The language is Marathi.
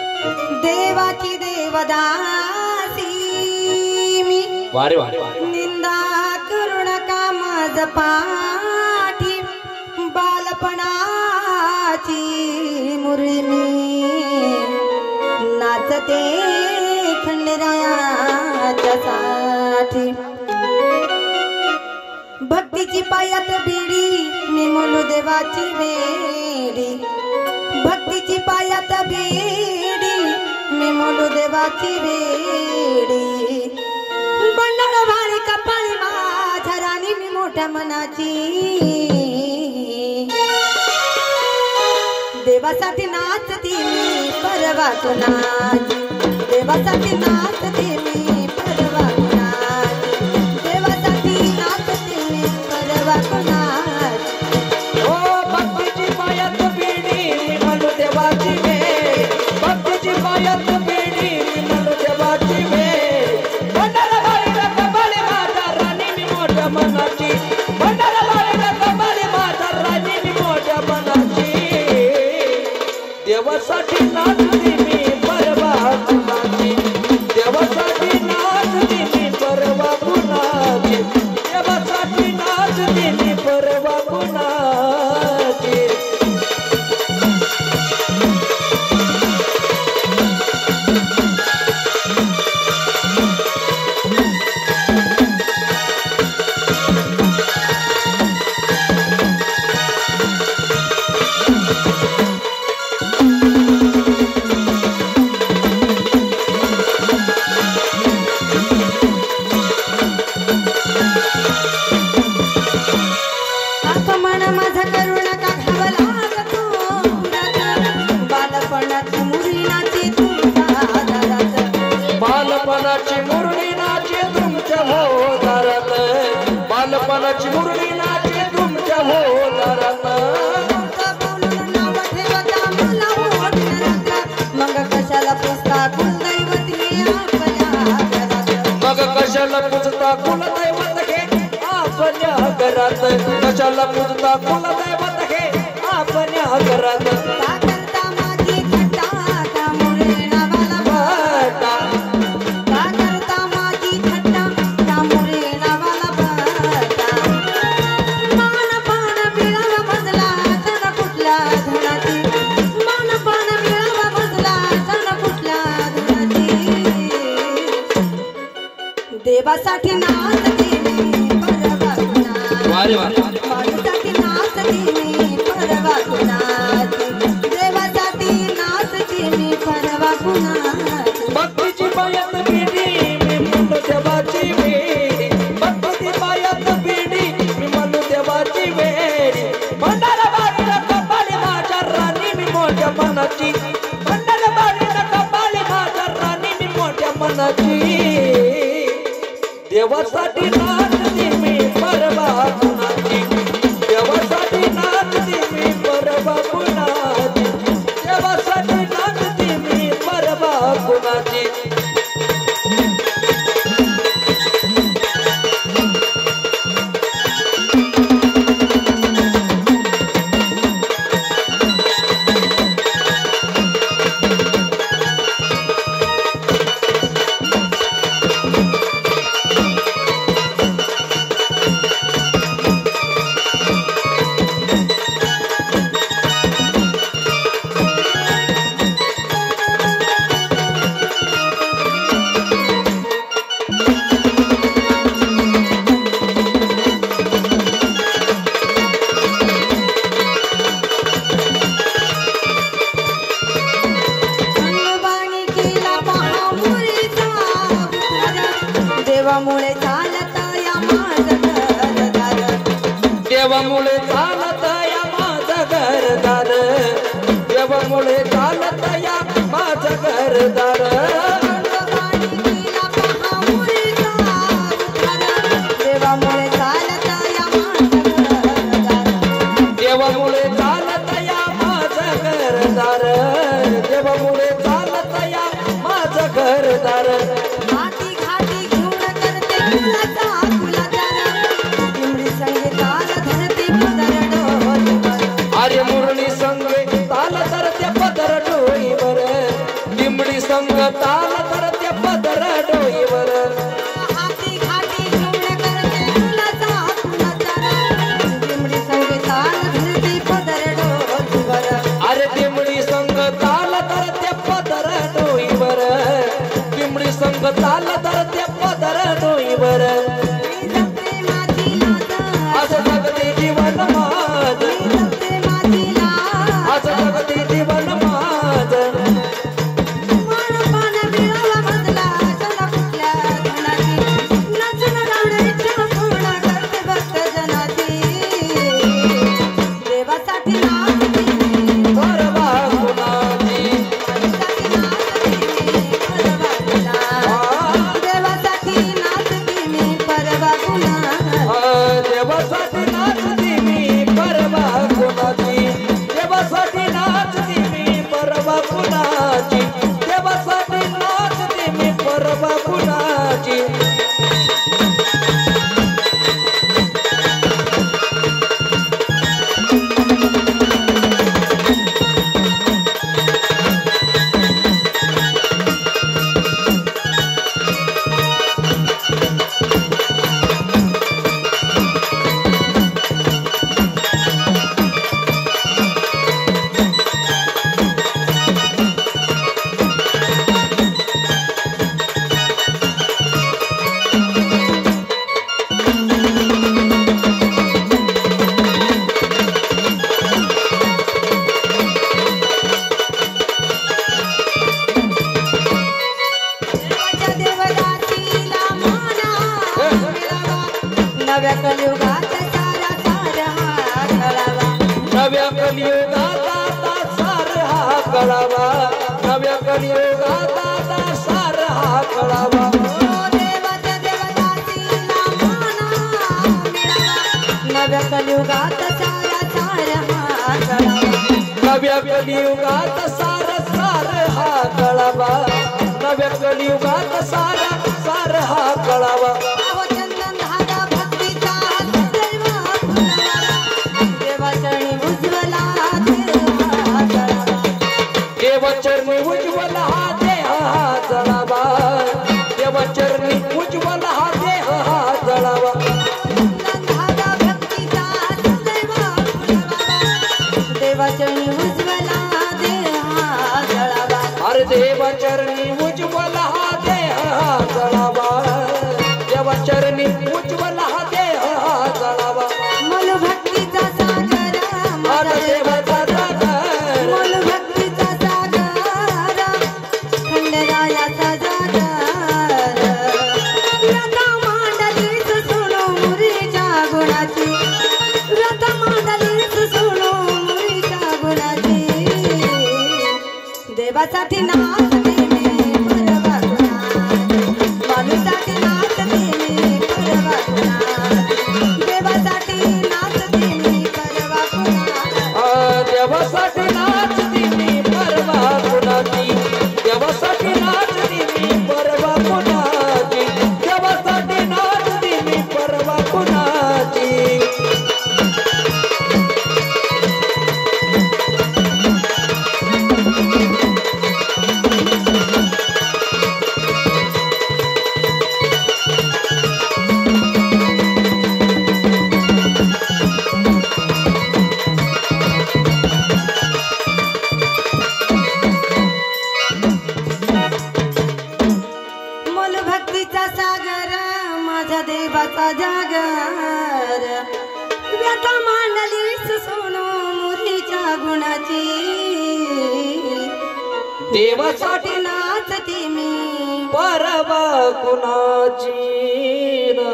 देवाची देवदासी मी वारे वारे निंदा करू नका माझ पाठी बालपणाची मुरळी मी नाचते खंडेरायाच्या साठी भक्तीची पायात बिडी मी म्हणू देवाची वेडी भक्तीची पायात बिडी मी म्हणू देवाची वेडी बंडळ भारी कपाळी माझ्या राणी मी मोठ्या मनाची देवासाठी नाचती मी परवा कुणाची देवासाठी नाचती मी परवा कुणाची देवासाठी नाचती मी परवा कुणाची ओ भक्तीची पायात बेडी मी म्हणू देवाची वेळ भक्तीची पायात बेडी मी म्हणू देवाची वेळ भंडारा बाळीला कपाळी माझा राणी मी मोठ्या मनाची भंडारा बाळीला कपाळी माझा राणी मी मोठ्या मनाची देवासाठी नाचते मी परवा कुणाची देवासाठी नाचते मी परवा कुणाची देवासाठी नाचते मी परवा कुणाची अपमान माझा करू नका घावला तू बालपणाची मुरळी नाचे तुमच्या दारात बालपणाची मुरळी नाचे तुमच्या भोवतारात बालपणाची मुरळी नाचे तुमच्या भोवतारात बोलून नाव ठेवता मला ओढणारात मग कशाला पुसता कुलदैवत हे आपल्या घरात मग कशाला पूजता कुलदैवत हे आपल्या घरात कशाला पूजता कुलदैवत हे आपल्या घरात का करता माझी थट्टा का मुळे नावाला भटा का करता माझी थट्टा का मुळे नावाला भटा मान पान मिळावा मजला तन कुठल्या धुणाची मान पान मिळावा मजला तन कुठल्या धुणाची देवासाठी नाचते मी परवा कुणाची वारे वारे माझ्यासाठी नाचते मी परवा कुणाची देवासाठी नाचते मी परवा कुणाची भक्तीची पायात बेडी मी म्हणू देवाची वेडी भक्तीची पायात बेडी मी म्हणू देवाची वेडी भंडारा बाळीला कपाळी माझ्या राणी मी मोठ्या मनाची भंडारा बाळीला कपाळी माझ्या राणी मी मोठ्या मनाची देवासाठी नाचते मी परवा कुणाची देवासाठी नाचते मी परवा कुणाची देवासाठी नाचते मी परवा कुणाची संगवाणी केला पहा मुरीचा उतार देवामुळे चालत या माझं घरदार देवामुळे चालत या माझं घरदार देवामुळे चालत या माझं घरदार संगवाणी केला पहा मुरीचा उतार देवामुळे चालत या माझं घरदार देवामुळे चालत या माझं घरदार देवामुळे चालत या घरदार हाती घाटी घेऊन करते कुलाचा कुलाचार लिंबडी संगे ताल धरते पदर डोईवर अरे मुरली संगे ताल धरते पदर डोईवर लिंबडी संग ताल धरते पदर डोईवर हाती घाटी घेऊन करते कुलाचा कुलाचार लिंबडी संगे ताल धरते पदर डोईवर अरे लिंबडी संग ताल धरते पदर डोईवर लिंबडी संग ताल धरते पदर डोईवर प्रेमाची लाज असं जगते जीवन माझ प्रेमाची लाज असं जगते जीवन माझ मानपान मिळाला मजला सदा कुठल्या गुणाची नचन गाण्याच्या पूर्ण करते भक्त जनाची देवासाठी नाचते मी परवा कुणाची देवासाठी नाचते मी परवा गुणा देवासाठी नाचते मी परवा कुणाची देवासाठी नाचते मी परवा कुणाची देवासाठी नाचते मी परवा कुणाची देवाच्या देवदासीला माना मिळावा नव्या कलियुगात सारा सारा हा कळावा नव्या कलियुगात आता सार हा कळावा नव्या कलियुगात आता सार हा कळावा देवाच्या देवदासीला माना मिळावा नव्या कलियुगात सारा सारा हा कळावा नव्या कलियुगात सार सार हा कळावा नव्या कलियुगात सार सार हा कळावा अहो चंदन धागा भक्तीचा दैव फुलवा देवाचरणी उज्ज्वला देवा कळावा देवचरणी उज्ज्वल हा देह हा जळावा देवचरणी उज्ज्वल हा देह हा जळावा चंदन धागा भक्तीचा दैव फुलवा देवाचरणी उज्ज्वला देवा कळावा अरे देवचरणी उज्ज्वल हा देह हा जळावा देवचरणी उज्ज्वल हा देह हा जळावा मल भक्तीचा सागर माझा देवाचा जागर मल भक्तीचा सागर खंडरायाचा जागर रथा मांडलीस सोनो मुरीच्या गुणाची रथा मांडलीस सोनो मुरीच्या गुणाची देवासाठी नाचते मी परवा गुणाची माणूसाठी नाचते मी परवा गुणाची देवासाठी नाचते मी परवा गुणाची देवासाठी नाचते मी परवा कुणाची देवासाठी नाचते मी परवा कुणाची देवासाठी नाचते मी परवा कुणाची मोल भक्तीचा सागर माझ्या देवाचा जागर व्यथा मांडलीस सोनो मुरीच्या गुणाची देवासाठी नाचते मी परवा कुणाची ना